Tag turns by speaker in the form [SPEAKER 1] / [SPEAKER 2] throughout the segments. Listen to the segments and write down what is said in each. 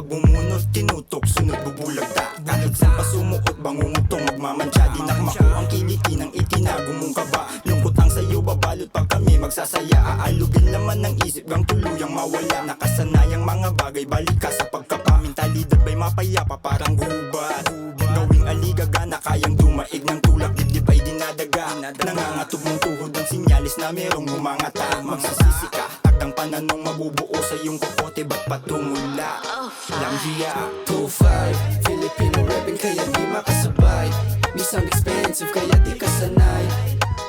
[SPEAKER 1] pag bumunot, tinutok, sunod bubulagta. Kahit saan pa sumuot, bangungutong magmamantsa. Di nakmako ang kiliti ng itinago mong kaba. Lungkot ang sayo, babalot pag kami magsasaya. Aalugin naman ng isip, gang tuluyang mawala. Nakasanayang mga bagay, balik ka sa pagkapa. Mentalidad ba'y mapayapa, parang gubat. Gawing aligaga na kayang dumaig ng tulak. Dibdib ay dinadaga. Nangangatog mong tuhod ng sinyalis na merong umangata. Magsisisi ka, takdang pananong mabubuo sa iyong kokote. Ba't patumula? Lamhiya
[SPEAKER 2] 2-5, Filipino rapping kaya di makasabay. Minsan expensive kaya di kasanay.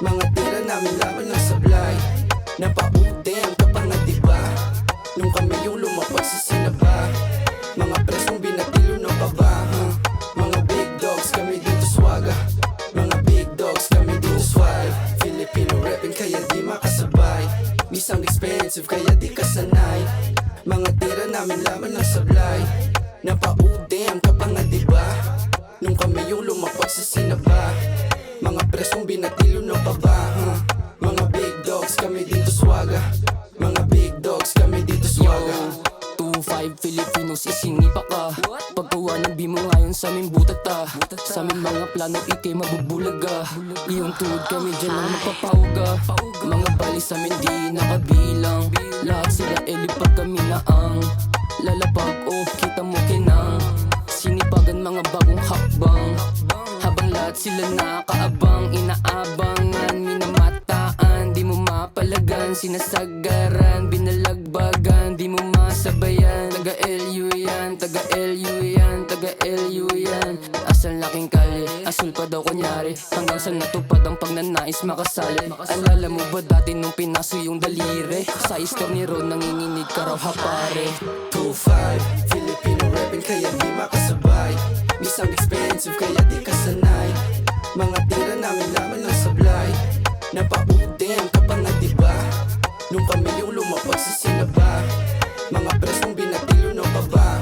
[SPEAKER 2] Mga tira namin laman ng sablay. Napaudem ka pa nga diba? Nung kami yung lumapag sa sinaba. Mga presong binatilo ng baba, Mga big dogs kami dito swaga. Mga big dogs kami dito swag. Filipino rapping kaya di makasabay. Minsan expensive kaya di kasanay. Mga tira namin laman ng sablay. Napaudem ka pa nga diba? Nung kami yung lumapag sa sinaba. Mga presong binatilo ng baba, Mga big dogs kami dito swaga. Mga big dogs kami dito swaga.
[SPEAKER 3] 2-5 Filipinos, isinipa ka. Paggawa ng bimo ngayon sa aming butata. Sa aming mga plano, ikay mabubulaga. Iyong tuhod kami dyan ang magpapauga. Mga bali sa amin di nakabilang. Lahat sila elipag kami na ang lalapag, oh kita mo kinang. Sinipagan mga bagong hakbang. Habang lahat sila nakaabang. Inaabangan, minamataan. Di mo mapalagan, sinasagaran. Binalagbagan, di mo masabayan. Taga-LU yan, taga-LU yan, taga-LU yan. Asal laking kali, asul pa daw kunyari. Hanggang sa natupad ang pagnanais makasali. Alala mo ba dati nung pinaso yung daliri? Sa istor ni Ron, nanginginig ka raw hapare.
[SPEAKER 2] 2-5, Filipino rapping kaya di makasabay. Minsan expensive kaya di kasanay. Mga tira namin laman ng sablay. Napaudem ka pa nga diba? Nung kami yung lumapag sa sinaba. Mga presong binatilo ng baba,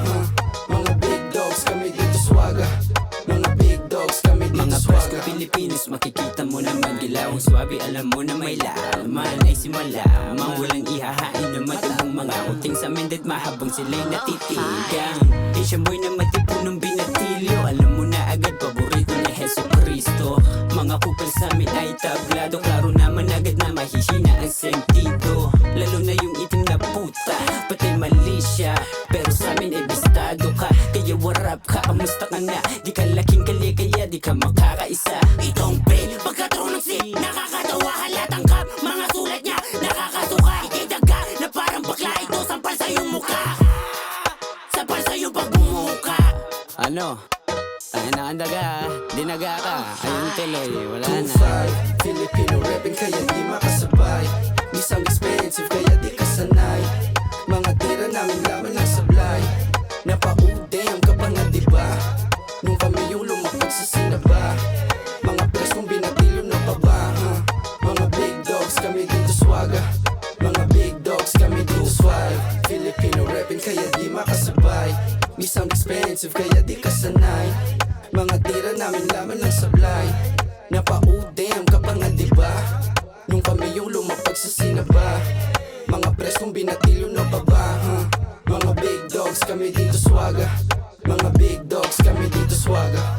[SPEAKER 2] Mga big dogs kami dito swaga. Mga big dogs kami dito
[SPEAKER 4] Mga
[SPEAKER 2] swaga.
[SPEAKER 4] presko Pilipinos, makikita mo naman gilawang swabe. Alam mo na may laman ay si malamang. Walang ihahain na matubong mga uting sa mendet. Mahabang sila'y natitigang Asian boy na matipunong binatilyo. Alam mo na agad, paborito ni Jesu Cristo. Mga kupal sa amin ay tablado. Klaro naman agad na mahihina ang sentido. Lalo na yung itim na puta, pati mali siya. Pero sa amin ay bistado ka. Kaya warap ka, kamusta ka na? Di ka laking kali, kaya di ka makakaisa. Itong pain, pagkatrunong si nakakatawa, halatang kap. Mga sulat niya, nakakasuka. Itidaga na parang bakla. Ito sampal sa iyong mukha, sampal sa iyong pagbumuka.
[SPEAKER 5] Ano? Ay nakandaga, dinaga ka. Ayun tuloy, wala na.
[SPEAKER 2] 2-5, Filipino rapping kaya di makasabay. Minsan expensive kaya di kasanay. Mga tira namin laman ng sablay. Napaudem ka pa nga diba? Nung kami yung lumapag sa sinaba. Mga presong binatilo ng baba, Mga big dogs kami dito swaga. Mga big dogs kami dito swag. Filipino rapping kaya di makasabay. Minsan expensive kaya di kasanay. Mga tira namin laman ng sablay. Napaudem ka pa nga diba? Nung kami yung lumapag sa sinaba. Mga presong binatilo ng baba, Mga big dogs kami dito swaga. Mga big dogs kami dito swaga.